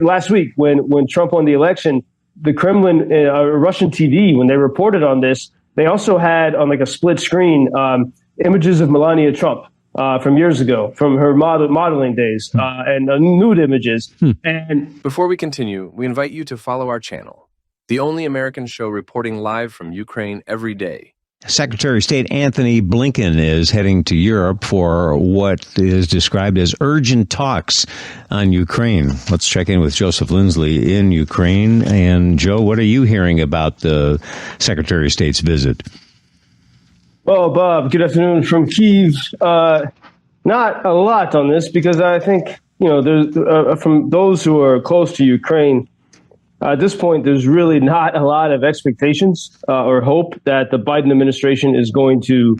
last week when Trump won the election, the Kremlin, Russian TV, when they reported on this, they also had on like a split screen images of Melania Trump from years ago, from her modeling days, and nude images. And before we continue, we invite you to follow our channel, the only American show reporting live from Ukraine every day. Secretary of State Antony Blinken is heading to Europe for what is described as urgent talks on Ukraine. Let's check in with Joseph Lindsley in Ukraine. And Joe, what are you hearing about the Secretary of State's visit? Well, Bob, good afternoon from Kyiv. Not a lot on this because I think, there's from those who are close to Ukraine, at this point, there's really not a lot of expectations or hope that the Biden administration is going to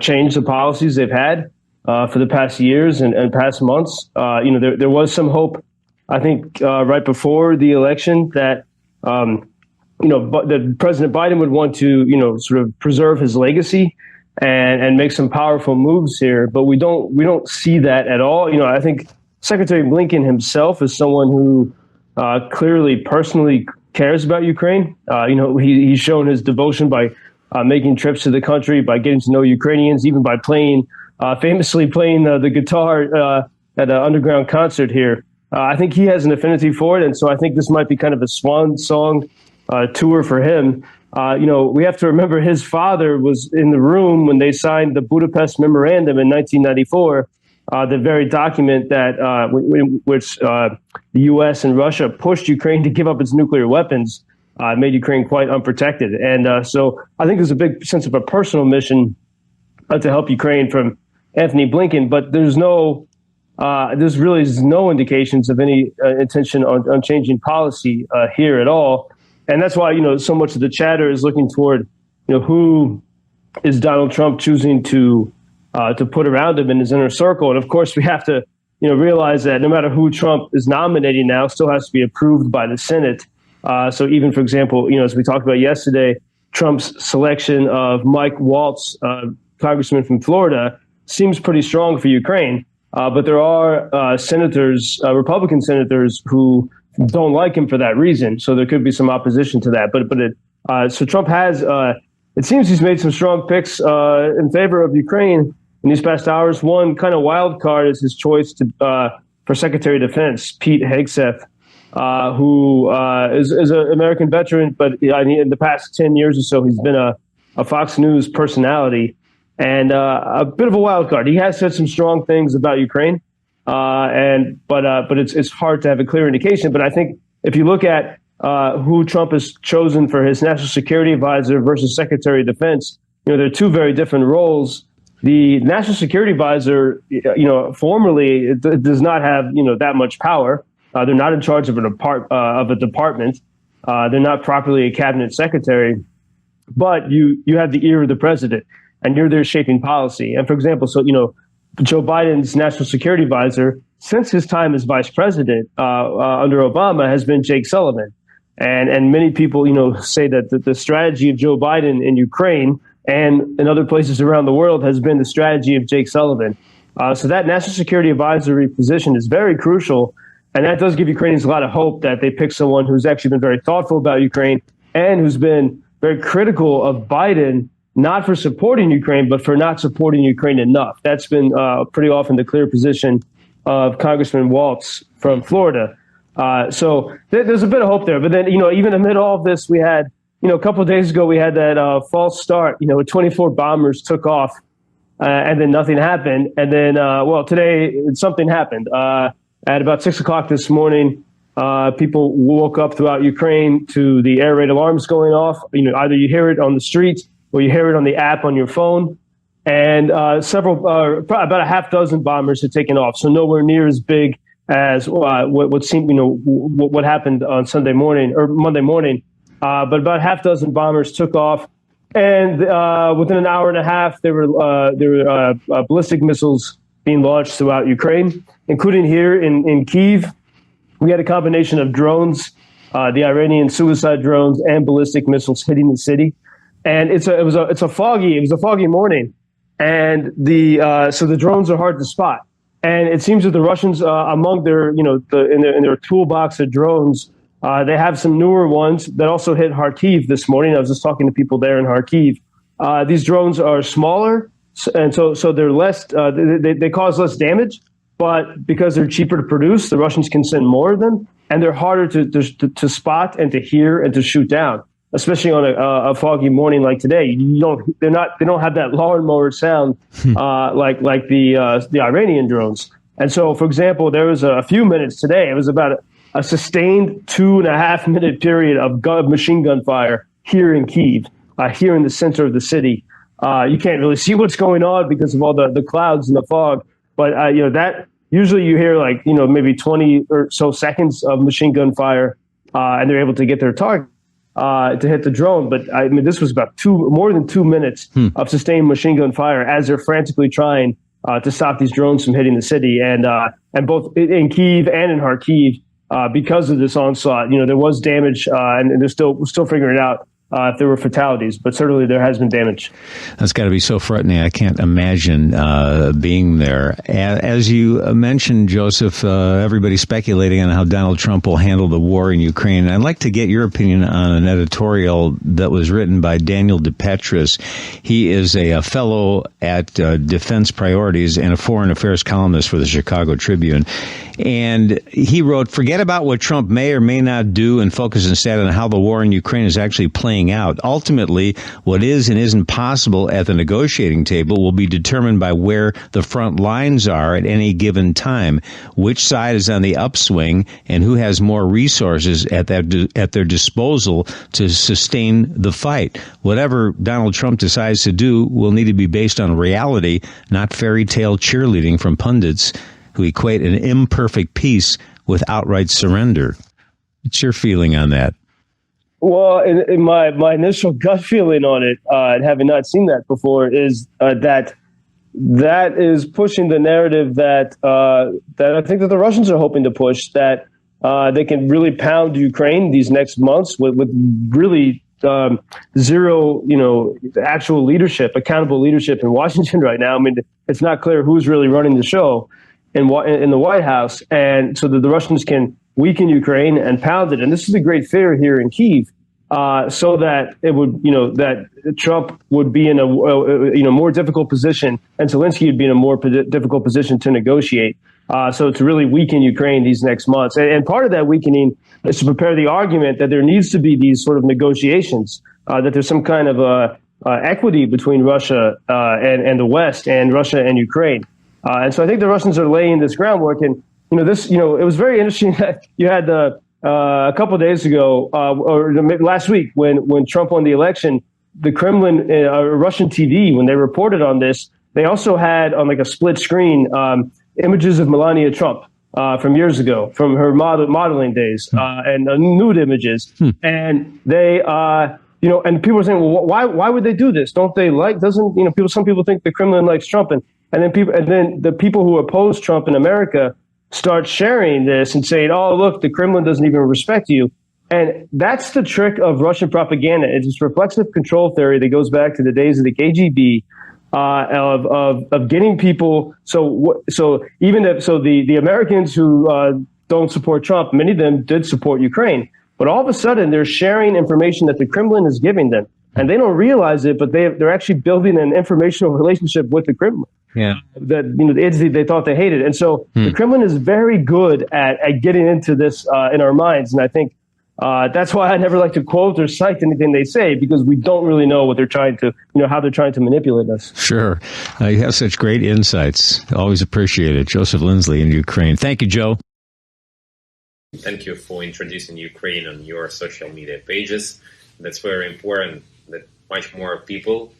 change the policies they've had for the past years and past months. There was some hope, I think, right before the election that, that President Biden would want to, sort of preserve his legacy and make some powerful moves here. But we don't see that at all. I think Secretary Blinken himself is someone who clearly personally cares about Ukraine. He's shown his devotion by making trips to the country, by getting to know Ukrainians, even by famously playing the guitar at an underground concert here. I think he has an affinity for it. And so I think this might be kind of a swan song tour for him. We have to remember his father was in the room when they signed the Budapest Memorandum in 1994. The very document that which the U.S. and Russia pushed Ukraine to give up its nuclear weapons, made Ukraine quite unprotected. And so I think there's a big sense of a personal mission to help Ukraine from Antony Blinken. But there's really no indications of any intention on changing policy here at all. And that's why, so much of the chatter is looking toward, who is Donald Trump choosing to put around him in his inner circle. And of course, we have to, realize that no matter who Trump is nominating now, still has to be approved by the Senate. So even, for example, as we talked about yesterday, Trump's selection of Mike Waltz, congressman from Florida, seems pretty strong for Ukraine. But there are senators, Republican senators, who don't like him for that reason. So there could be some opposition to that. So Trump has, it seems he's made some strong picks in favor of Ukraine in these past hours. One kind of wild card is his choice for Secretary of Defense, Pete Hegseth, who is an American veteran, but in the past 10 years or so, he's been a Fox News personality and a bit of a wild card. He has said some strong things about Ukraine, but it's hard to have a clear indication. But I think if you look at who Trump has chosen for his national security advisor versus Secretary of Defense, there are two very different roles. The national security advisor, formerly it does not have, that much power. They're not in charge of a department. They're not properly a cabinet secretary, but you have the ear of the president and you're there shaping policy. And for example, Joe Biden's national security advisor, since his time as vice president under Obama, has been Jake Sullivan. And many people, say that the strategy of Joe Biden in Ukraine and in other places around the world has been the strategy of Jake Sullivan. So that national security advisory position is very crucial. And that does give Ukrainians a lot of hope that they pick someone who's actually been very thoughtful about Ukraine and who's been very critical of Biden, not for supporting Ukraine, but for not supporting Ukraine enough. That's been pretty often the clear position of Congressman Waltz from Florida. So there's a bit of hope there. But then, even amid all of this, we had, a couple of days ago, we had that false start, 24 bombers took off and then nothing happened. And then, today something happened. At about 6 o'clock this morning, people woke up throughout Ukraine to the air raid alarms going off. Either you hear it on the street or you hear it on the app on your phone. And about a half dozen bombers had taken off. So nowhere near as big as what seemed, what happened on Sunday morning or Monday morning. But about half dozen bombers took off. And within an hour and a half, there were ballistic missiles being launched throughout Ukraine, including here in Kyiv. We had a combination of drones, the Iranian suicide drones, and ballistic missiles hitting the city. And it was a foggy morning, and so the drones are hard to spot. And it seems that the Russians, among their, in their toolbox of drones, they have some newer ones that also hit Kyiv this morning. I was just talking to people there in Kyiv. These drones are smaller, and so they're less. They cause less damage, but because they're cheaper to produce, the Russians can send more of them, and they're harder to spot and to hear and to shoot down. Especially on a foggy morning like today, they don't have that lawnmower sound like the Iranian drones. And so, for example, there was a few minutes today. It was about a sustained 2.5 minute period of machine gun fire here in Kyiv, here in the center of the city. You can't really see what's going on because of all the clouds and the fog. But that usually you hear maybe 20 or so seconds of machine gun fire, and they're able to get their target to hit the drone. But I mean, this was about more than 2 minutes of sustained machine gun fire as they're frantically trying to stop these drones from hitting the city. And both in Kyiv and in Kharkiv, because of this onslaught, there was damage, and they're still figuring out if there were fatalities, but certainly there has been damage. That's got to be so frightening. I can't imagine being there. As you mentioned, Joseph, everybody's speculating on how Donald Trump will handle the war in Ukraine. I'd like to get your opinion on an editorial that was written by Daniel DePetris. He is a fellow at Defense Priorities and a foreign affairs columnist for the Chicago Tribune. And he wrote, "Forget about what Trump may or may not do and focus instead on how the war in Ukraine is actually playing out. Ultimately, what is and isn't possible at the negotiating table will be determined by where the front lines are at any given time, which side is on the upswing, and who has more resources at their disposal to sustain the fight. Whatever Donald Trump decides to do will need to be based on reality, not fairy tale cheerleading from pundits who equate an imperfect peace with outright surrender." What's your feeling on that? Well, in my initial gut feeling on it, having not seen that before, is that is pushing the narrative that I think that the Russians are hoping to push, that they can really pound Ukraine these next months with really zero, actual leadership, accountable leadership in Washington right now. I mean, it's not clear who's really running the show in the White House, and so that the Russians can weaken Ukraine and pound it. And this is the great fear here in Kyiv, so that it would, that Trump would be in a more difficult position, and Zelensky would be in a more difficult position to negotiate. So to really weaken Ukraine these next months, and part of that weakening is to prepare the argument that there needs to be these sort of negotiations, that there's some kind of equity between Russia and the West, and Russia and Ukraine. And so I think the Russians are laying this groundwork. And, it was very interesting that you had a couple of days ago, or last week, when Trump won the election, the Kremlin, Russian TV, when they reported on this, they also had on like a split screen images of Melania Trump from years ago, from her modeling days, and nude images. And they, and people were saying, well, why would they do this? Don't they some people think the Kremlin likes Trump, and then the people who oppose Trump in America start sharing this and saying, oh, look, the Kremlin doesn't even respect you. And that's the trick of Russian propaganda. It's this reflexive control theory that goes back to the days of the KGB, of getting people. So the Americans who don't support Trump, many of them did support Ukraine. But all of a sudden, they're sharing information that the Kremlin is giving them. And they don't realize it, but they're actually building an informational relationship with the Kremlin. Yeah, the entity they thought they hated. And so the Kremlin is very good at getting into this in our minds. And I think that's why I never like to quote or cite anything they say, because we don't really know what they're trying to, how they're trying to manipulate us. Sure. You have such great insights. Always appreciate it. Joseph Lindsley in Ukraine. Thank you, Joe. Thank you for introducing Ukraine on your social media pages. That's very important, that much more people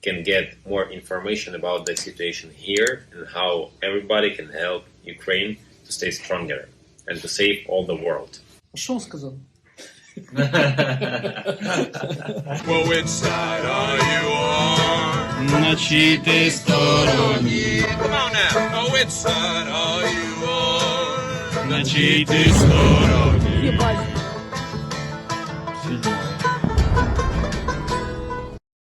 can get more information about the situation here and how everybody can help Ukraine to stay stronger and to save all the world. Что он сказал? Well, which side are you on? На чьей ты стороне? Come on now. Oh, which side are you on? На чьей ты стороне?